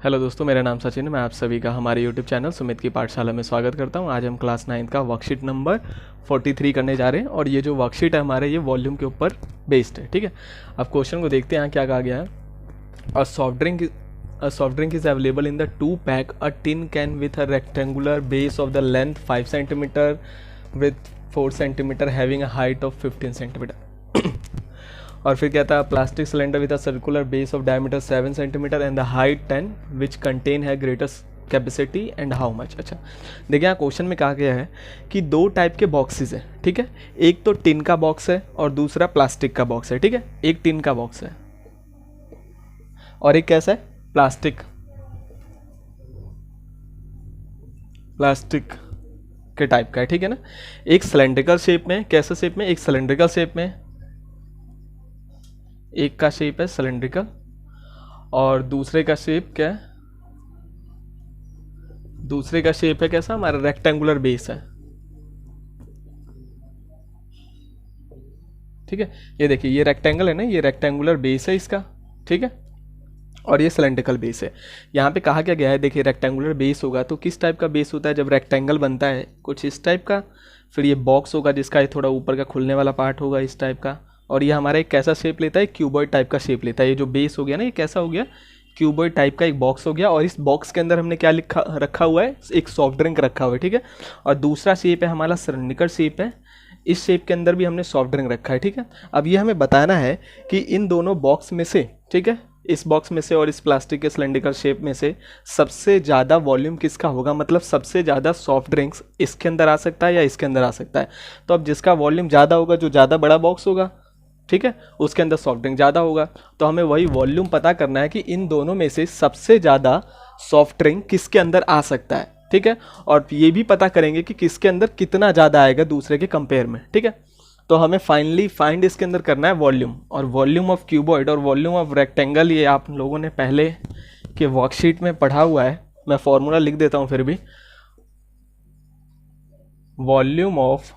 Hello दोस्तों, मेरा नाम सचिन है। मैं आप सभी का हमारे यूट्यूब चैनल सुमित की पाठशाला में स्वागत करता हूं। आज हम क्लास 9 का वर्कशीट नंबर 43 करने जा रहे हैं और ये जो वर्कशीट है हमारे, ये वॉल्यूम के ऊपर बेस्ड है। ठीक है, अब क्वेश्चन को देखते हैं क्या कहा गया है। A soft drink is available in the 2 pack a tin can with a rectangular base of the length 5 centimetre with 4 centimetre having a height of 15 centimetre. और फिर क्या था, plastic cylinder with a circular base of diameter 7 centimetre and the height 10 which contain है greater capacity and how much. अच्छा देखिए, यहाँ question में कहा गया है कि 2 टाइप के बॉक्सेस है। ठीक है, एक तो टिन का बॉक्स है और दूसरा प्लास्टिक का बॉक्स है। ठीक है, एक टिन का बॉक्स है और एक कैसा है, प्लास्टिक के टाइप का है। ठीक है ना, एक सिलेंड्रिकल शेप में, कैसा शेप में, एक सिलेंड्रिकल शेप में, एक का शेप है सिलेंड्रिकल और दूसरे का शेप क्या है, दूसरे का शेप है कैसा, हमारा रेक्टेंगुलर बेस है। ठीक है, ये देखिए, ये रेक्टेंगल है ना, ये रेक्टेंगुलर बेस है इसका। ठीक है, और ये सिलेंड्रिकल बेस है। यहाँ पे कहा क्या गया है, देखिए रेक्टेंगुलर बेस होगा तो किस टाइप का बेस होता है, जब रेक्टेंगल बनता है कुछ इस टाइप का। फिर ये बॉक्स होगा जिसका ये थोड़ा ऊपर का खुलने वाला पार्ट होगा इस टाइप का। और ये हमारा एक कैसा शेप लेता है, क्यूबॉइड टाइप का शेप लेता है। ये जो बेस हो गया ना, ये कैसा हो गया, क्यूबॉइड टाइप का एक बॉक्स हो गया। और इस बॉक्स के अंदर हमने क्या रखा हुआ है, एक सॉफ्ट ड्रिंक रखा हुआ है। ठीक है, और दूसरा शेप है हमारा सिलेंड्रिकल शेप है, इस शेप के अंदर भी हमने सॉफ्ट ड्रिंक रखा है। ठीक है, अब ये हमें बताना है कि इन दोनों बॉक्स में से, ठीक है, इस बॉक्स में से और इस प्लास्टिक के सिलेंड्रिकल शेप में से सबसे ज़्यादा वॉल्यूम किसका होगा, मतलब सबसे ज़्यादा सॉफ्ट ड्रिंक्स इसके अंदर आ सकता है या इसके अंदर आ सकता है। तो अब जिसका वॉल्यूम ज़्यादा होगा, जो ज़्यादा बड़ा बॉक्स होगा, ठीक है, उसके अंदर सॉफ्ट ड्रिंक ज़्यादा होगा। तो हमें वही वॉल्यूम पता करना है कि इन दोनों में से सबसे ज़्यादा सॉफ्ट ड्रिंक किसके अंदर आ सकता है। ठीक है, और ये भी पता करेंगे कि किसके अंदर कितना ज़्यादा आएगा दूसरे के कंपेयर में। ठीक है, तो हमें फाइनली फाइंड इसके अंदर करना है वॉल्यूम, और वॉल्यूम ऑफ क्यूबॉइड और वॉल्यूम ऑफ रेक्टेंगल ये आप लोगों ने पहले के वर्कशीट में पढ़ा हुआ है। मैं फॉर्मूला लिख देता हूं फिर भी। वॉल्यूम ऑफ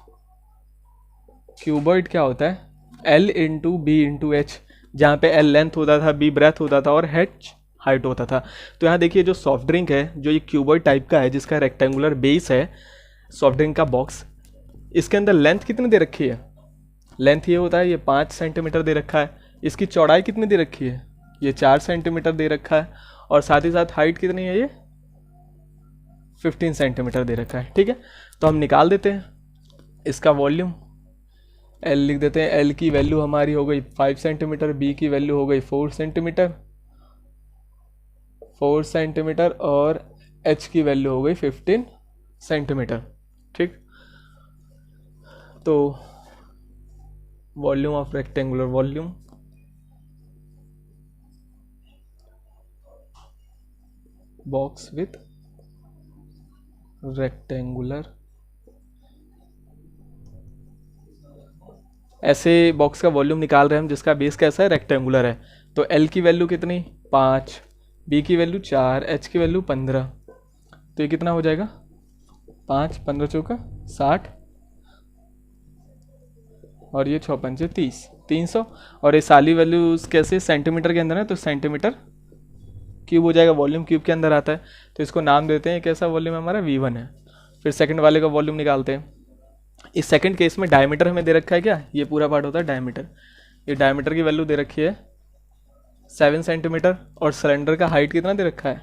क्यूबॉइड क्या होता है, L into B into H, जहाँ पे L लेंथ होता था, B ब्रेथ होता था और H हाइट होता था। तो यहाँ देखिए, जो सॉफ्ट ड्रिंक है, जो ये क्यूबॉइड टाइप का है जिसका रेक्टेंगुलर बेस है, सॉफ्ट ड्रिंक का बॉक्स, इसके अंदर लेंथ कितनी दे रखी है, लेंथ ये होता है, ये 5 सेंटीमीटर दे रखा है। इसकी चौड़ाई कितनी दे रखी है, ये 4 सेंटीमीटर दे रखा है। और साथ ही साथ हाइट कितनी है, ये 15 सेंटीमीटर दे रखा है। ठीक है, तो हम निकाल देते हैं इसका वॉल्यूम। L लिख देते हैं, L की वैल्यू हमारी हो गई 5 सेंटीमीटर, B की वैल्यू हो गई 4 सेंटीमीटर और H की वैल्यू हो गई 15 सेंटीमीटर। ठीक, तो volume of rectangular volume box with rectangular, ऐसे बॉक्स का वॉल्यूम निकाल रहे हैं हम जिसका बेस कैसा है, रेक्टेंगुलर है। तो L की वैल्यू कितनी, 5, B की वैल्यू 4, H की वैल्यू 15। तो ये कितना हो जाएगा, 5 15 चौका 60 और ये 6 पंचे 30, 300। और ये सारी वैल्यूज कैसे, सेंटीमीटर के अंदर है तो सेंटीमीटर क्यूब हो जाएगा, वॉल्यूम क्यूब के अंदर आता है। तो इसको नाम देते हैं, कैसा वॉल्यूम हमारा, V1 है। फिर सेकंड वाले का वॉल्यूम निकालते हैं। इस सेकंड केस में डायमीटर हमें दे रखा है, क्या ये पूरा पार्ट होता है डायमीटर। ये डायमीटर की वैल्यू दे रखी है 7 सेंटीमीटर और सिलेंडर का हाइट कितना दे रखा है,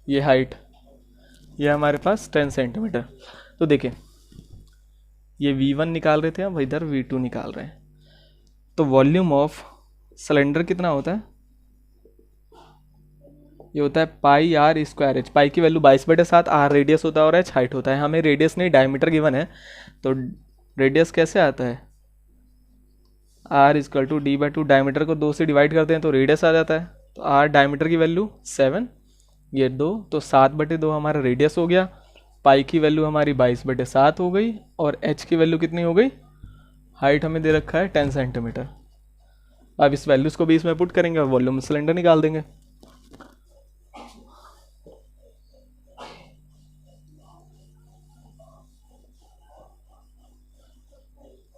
ये हाइट, ये हमारे पास 10 सेंटीमीटर। तो देखिए, ये V1 निकाल रहे थे हम, इधर V2 निकाल रहे हैं। तो वॉल्यूम ऑफ सिलेंडर कितना होता है, ये होता है पाई आर स्क्वायर एच। पाई की वैल्यू 22/7, आर रेडियस होता है और एच हाइट होता है। हमें रेडियस नहीं, डायमीटर गिवन है, तो रेडियस कैसे आता है, are equal to D/2। Diameter को 2 से डिवाइड करते हैं तो रेडियस आ जाता है। तो आर डायमीटर की वैल्यू 7, ये 2, तो 7/2 हमारा रेडियस हो गया। पाई की वैल्यू हमारी 22/7 हो गई और एच की वैल्यू कितनी हो गई, हाइट हमें दे रखा है 10 सेंटीमीटर। अब इस वैल्यूज को भी इसमें पुट करेंगे और वॉल्यूम सिलेंडर निकाल देंगे।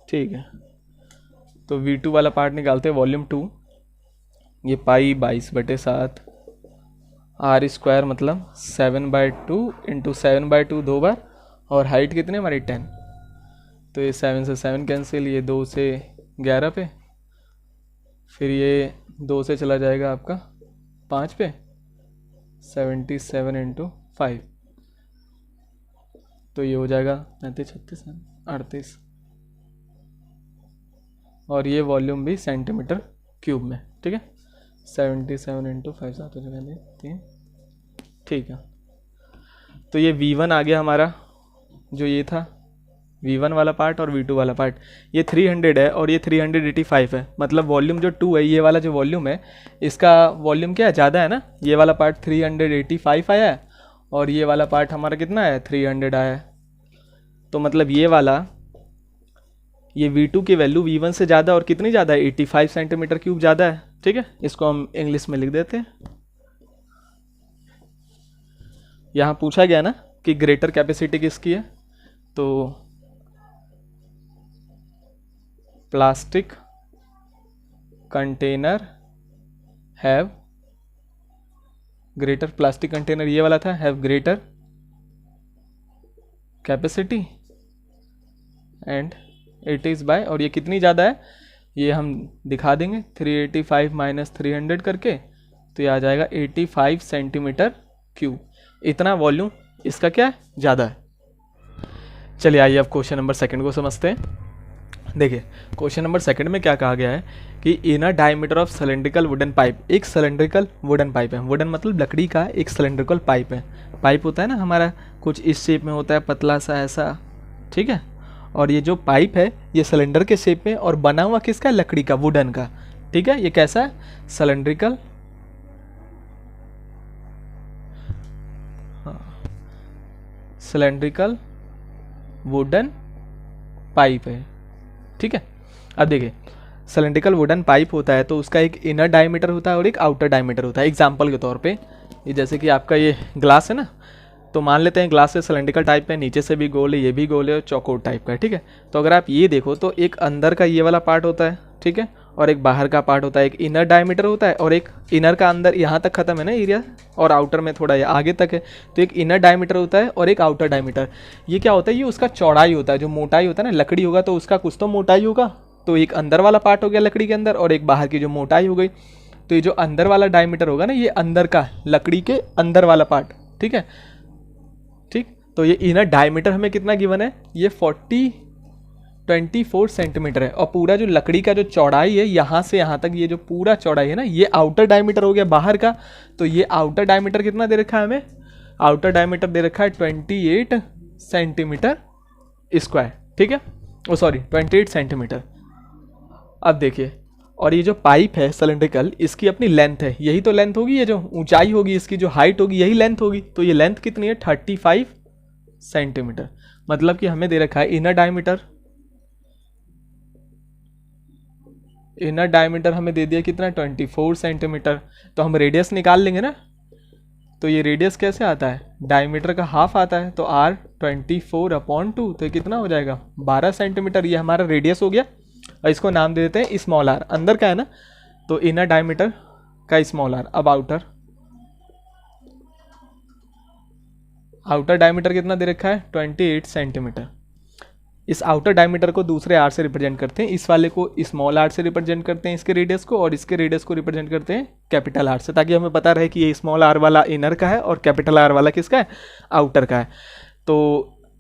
ठीक है, तो V2 वाला पार्ट निकालते हैं, वॉल्यूम 2, ये पाई 22/7 आर स्क्वायर मतलब 7/2 इंटू 7/2 2 बार, और हाइट कितनी हमारी 10, तो ये 7 से 7 कैंसिल, ये 2 से 11 पे, फिर ये 2 से चला जाएगा आपका 5 पे, 77 इंटू 5, तो ये हो जाएगा 35 36 38, और ये वॉल्यूम भी सेंटीमीटर क्यूब में, ठीक है। 77 इंटू 5 7 हो जाएगा 3, ठीक है। तो ये V1 आ गया हमारा, जो ये था V1 वाला पार्ट, और V2 वाला पार्ट, ये 300 है और ये 385 है, मतलब वॉल्यूम जो 2 है, ये वाला जो वॉल्यूम है इसका वॉल्यूम क्या है, ज़्यादा है ना, ये वाला पार्ट 385 आया है और ये वाला पार्ट हमारा कितना है 300 आया है, तो मतलब ये वाला, ये V2 की वैल्यू V1 से ज़्यादा, और कितनी ज़्यादा है 85 सेंटीमीटर क्यूब ज़्यादा है, ठीक है। इसको हम इंग्लिश में लिख देते हैं। यहाँ पूछा गया ना कि ग्रेटर कैपेसिटी किसकी है, तो plastic container have greater, plastic container ये वाला था, have greater capacity and it is by, और ये कितनी ज़्यादा है ये हम दिखा देंगे, 385 माइनस 300 करके, तो ये आ जाएगा 85 सेंटीमीटर क्यूब, इतना वॉल्यूम इसका क्या है, ज़्यादा है। चलिए आइए अब क्वेश्चन नंबर 2 को समझते हैं। देखिए क्वेश्चन नंबर 2 में क्या कहा गया है कि inner diameter of cylindrical wooden pipe, एक सिलेंड्रिकल वुडन पाइप है, वुडन मतलब लकड़ी का एक सिलेंड्रिकल पाइप है, पाइप होता है ना हमारा कुछ इस शेप में होता है, पतला सा ऐसा, ठीक है, और ये जो पाइप है ये सिलेंडर के शेप में, और बना हुआ किसका, लकड़ी का, वुडन का, ठीक है। ये कैसा है, सिलेंड्रिकल, सिलेंड्रिकल वुडन पाइप है, ठीक है। अब देखिए सिलेंड्रिकल वुडन पाइप होता है तो उसका एक इनर डायमीटर होता है और एक आउटर डायमीटर होता है। एग्जांपल के तौर पे ये जैसे कि आपका ये ग्लास है ना, तो मान लेते हैं ग्लास से सिलेंड्रिकल टाइप है, नीचे से भी गोल है, ये भी गोल है और चौकोर टाइप का है, ठीक है। तो अगर आप ये देखो तो एक अंदर का ये वाला पार्ट होता है, ठीक है, और एक बाहर का पार्ट होता है, एक इनर डायमीटर होता है, और एक इनर का अंदर यहाँ तक खत्म है ना एरिया, और आउटर में थोड़ा ये आगे तक है, तो एक इनर डायमीटर होता है और एक आउटर डायमीटर। ये क्या होता है, ये उसका चौड़ाई होता है, जो मोटाई होता है ना, लकड़ी होगा तो उसका कुछ तो मोटाई होगा, तो एक अंदर वाला पार्ट हो गया लकड़ी के अंदर, और एक बाहर की जो मोटाई हो गई, तो ये जो अंदर वाला डायमीटर होगा ना, ये अंदर का लकड़ी के अंदर वाला पार्ट, ठीक है, ठीक। तो ये इनर डायमीटर हमें कितना गिवन है, ये 24 सेंटीमीटर है, और पूरा जो लकड़ी का जो चौड़ाई है यहाँ से यहाँ तक, ये जो पूरा चौड़ाई है ना, ये आउटर डायमीटर हो गया बाहर का, तो ये आउटर डायमीटर कितना दे रखा है हमें, आउटर डायमीटर दे रखा है 28 सेंटीमीटर स्क्वायर, ठीक है, ओ सॉरी 28 सेंटीमीटर। अब देखिए, और ये जो पाइप है सिलेंड्रिकल, इसकी अपनी लेंथ है, यही तो लेंथ होगी, ये जो ऊंचाई होगी इसकी, जो हाइट होगी यही लेंथ होगी, तो ये लेंथ कितनी है 35 सेंटीमीटर, मतलब कि हमें दे रखा है इनर डायमीटर हमें दे दिया कितना 24 सेंटीमीटर, तो हम रेडियस निकाल लेंगे ना, तो ये रेडियस कैसे आता है, डायमीटर का हाफ आता है, तो R 24/2, तो कितना हो जाएगा 12 सेंटीमीटर, ये हमारा रेडियस हो गया, और इसको नाम दे देते हैं स्मॉल आर, अंदर का है ना, तो इनर डायमीटर का स्मॉल आर। अब आउटर डायमीटर कितना दे रखा है 28 सेंटीमीटर। इस आउटर डायमीटर को दूसरे आर से रिप्रेजेंट करते हैं, इस वाले को स्मॉल आर से रिप्रेजेंट करते हैं इसके रेडियस को, और इसके रेडियस को रिप्रेजेंट करते हैं कैपिटल आर से, ताकि हमें पता रहे कि ये स्मॉल आर वाला इनर का है और कैपिटल आर वाला किसका है, आउटर का है। तो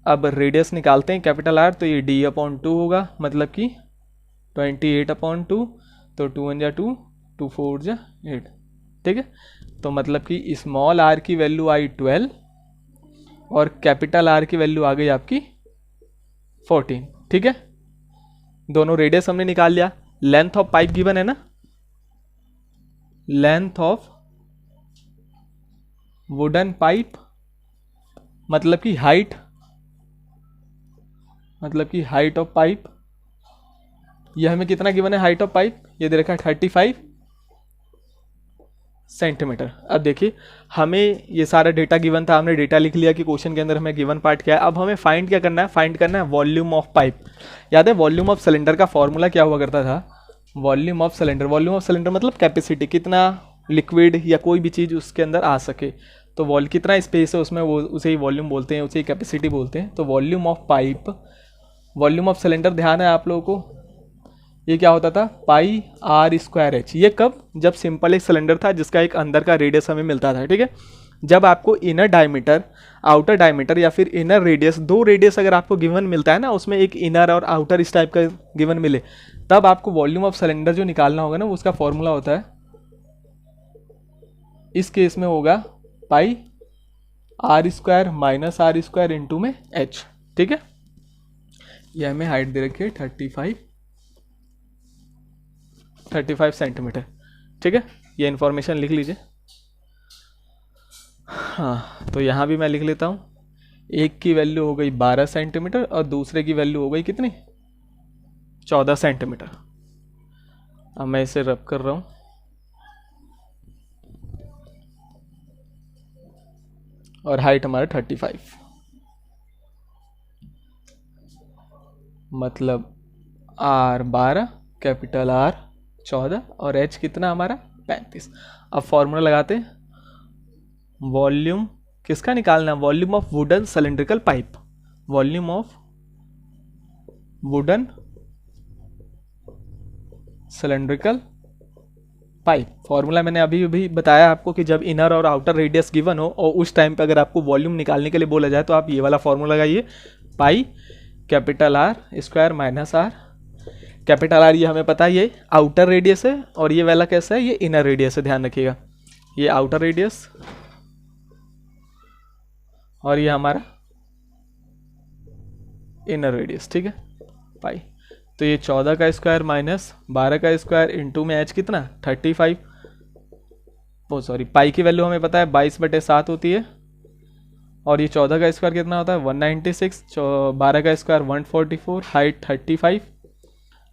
अब रेडियस निकालते हैं कैपिटल आर, तो ये D/2 होगा, मतलब कि 28/2, तो 2 1 जा 2, 2 4 जा 8, ठीक है। तो मतलब कि स्मॉल आर की वैल्यू आई 12 और कैपिटल आर की वैल्यू आ गई आपकी 14, ठीक है। दोनों रेडियस हमने निकाल लिया। लेंथ ऑफ पाइप गिवन है ना, लेंथ ऑफ वुडन पाइप मतलब कि हाइट ऑफ पाइप, ये हमें कितना गिवन है हाइट ऑफ पाइप, ये दे रखा है 35 सेंटीमीटर। अब देखिए हमें ये सारा डेटा गिवन था, हमने डेटा लिख लिया कि क्वेश्चन के अंदर हमें गिवन पार्ट क्या है। अब हमें फाइंड क्या करना है, फाइंड करना है वॉल्यूम ऑफ पाइप। याद है वॉल्यूम ऑफ सिलेंडर का फॉर्मूला क्या हुआ करता था, वॉल्यूम ऑफ सिलेंडर मतलब कैपेसिटी, कितना लिक्विड या कोई भी चीज़ उसके अंदर आ सके। तो वॉल कितना स्पेस है उसमें, वो उसे ही वॉल्यूम बोलते हैं, उसे ही कैपेसिटी बोलते हैं। तो volume of pipe, volume of cylinder ध्यान है आप लोगों को, ये क्या होता था पाई आर स्क्वायर एच। ये कब, जब सिंपल एक सिलेंडर था जिसका एक अंदर का रेडियस हमें मिलता था, ठीक है। जब आपको इनर डायमीटर, आउटर डायमीटर या फिर इनर रेडियस, दो रेडियस अगर आपको गिवन मिलता है ना, उसमें एक इनर और आउटर इस टाइप का गिवन मिले, तब आपको वॉल्यूम ऑफ सिलेंडर जो निकालना होगा ना, उसका फॉर्मूला होता है, इस केस में होगा pi r square minus r square into में एच, ठीक है। ये हमें हाइट दे रखी है 35 सेंटीमीटर, ठीक है। ये इन्फॉर्मेशन लिख लीजिए। हाँ, तो यहाँ भी मैं लिख लेता हूँ, एक की वैल्यू हो गई 12 सेंटीमीटर और दूसरे की वैल्यू हो गई कितनी, 14 सेंटीमीटर। अब मैं इसे रब कर रहा हूँ, और हाइट हमारा 35, मतलब आर 12, कैपिटल आर 14 और एच कितना हमारा 35। अब फॉर्मूला लगाते हैं, वॉल्यूम किसका निकालना, volume of wooden cylindrical pipe, volume of wooden cylindrical pipe. Formula मैंने अभी भी बताया आपको कि जब इनर और आउटर रेडियस गिवन हो और उस टाइम पे अगर आपको वॉल्यूम निकालने के लिए बोला जाए तो आप ये वाला फॉर्मूला लगाइए, pi capital R square minus R, capital R ये हमें पता है ये आउटर रेडियस है, और ये वाला कैसा है, ये इनर रेडियस है, ध्यान रखिएगा, ये आउटर रेडियस और ये हमारा इनर रेडियस, ठीक है, पाई। तो ये 14 का स्क्वायर माइनस 12 का स्क्वायर इंटू में एच कितना 35, ओ सॉरी, पाई की वैल्यू हमें पता है 22/7 होती है, और ये 14 का स्क्वायर कितना होता है 196, 12 का स्क्वायर 144, हाइट 35।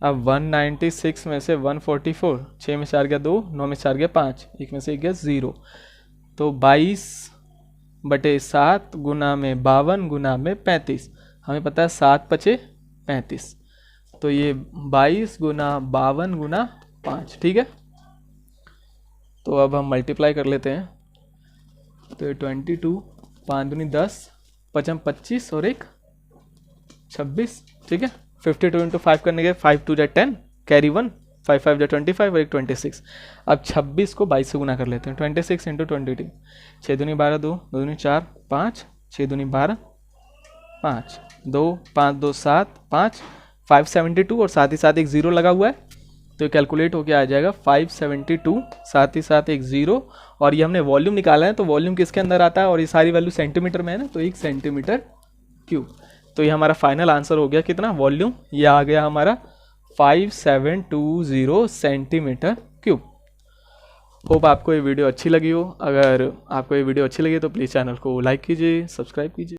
अब 196 में से 144, 6 में 4 गया 2, 9 में 4 गया 5, एक में से एक गया 0, तो 22/7 गुना में 52 गुना में 35, हमें पता है 7×5 = 35, तो ये 22 गुना 52 गुना 5, ठीक है। तो अब हम मल्टीप्लाई कर लेते हैं, तो ये 22, 5 दूनी 10, 5 25 और एक 26, ठीक है। 52 × 5 करने के 5 2 = 10, कैरी 1, 5 5 = 25 और एक 26। अब 26 को 22 से गुना कर लेते हैं, 26 × 22, 6 दूनी 12, 2 2 दूनी 4, 5, 6 दूनी 12, 5, 2 5 2 7, 5, 572 और साथ ही साथ एक 0 लगा हुआ है, तो कैलकुलेट होके आ जाएगा 572, साथ ही साथ एक 0, और ये हमने वॉल्यूम निकाला है, तो वॉल्यूम किसके अंदर आता है, और ये सारी वैल्यू सेंटीमीटर में है ना, तो 1 सेंटीमीटर क्यूब। तो ये हमारा फाइनल आंसर हो गया कितना, वॉल्यूम ये आ गया हमारा 5720 सेंटीमीटर क्यूब। होप आपको ये वीडियो अच्छी लगी हो। अगर आपको ये वीडियो अच्छी लगी तो प्लीज़ चैनल को लाइक कीजिए, सब्सक्राइब कीजिए।